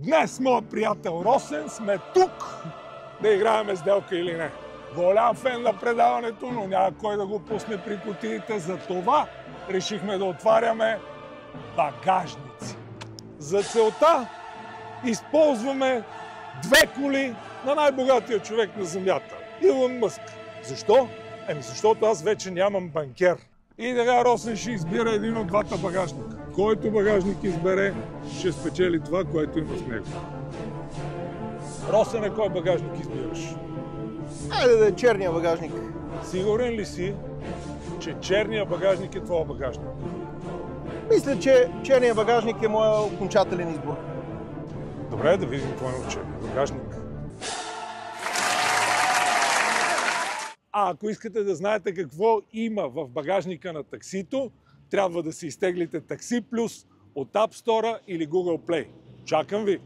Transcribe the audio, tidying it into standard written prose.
Днес, моят приятел Росен, сме тук да играем сделка или не. Голям фен на предаването, но няма кой да го пусне при кутиите. За това решихме да отваряме багажници. За целта използваме две коли на най-богатия човек на Земята – Илон Мъск. Защо? Защото аз вече нямам банкер. И така Росен ще избира един от двата багажника. Който багажник избере, ще спечели това, което има в него. Росене, кой багажник избираш? Айде да е черния багажник. Сигурен ли си, че черния багажник е твоя багажник? Мисля, че черния багажник е моят окончателен избор. Добре, да видим какво е в черния багажник. А ако искате да знаете какво има в багажника на таксито, трябва да си изтеглите Такси Плюс от App Store или Google Play. Чакам ви!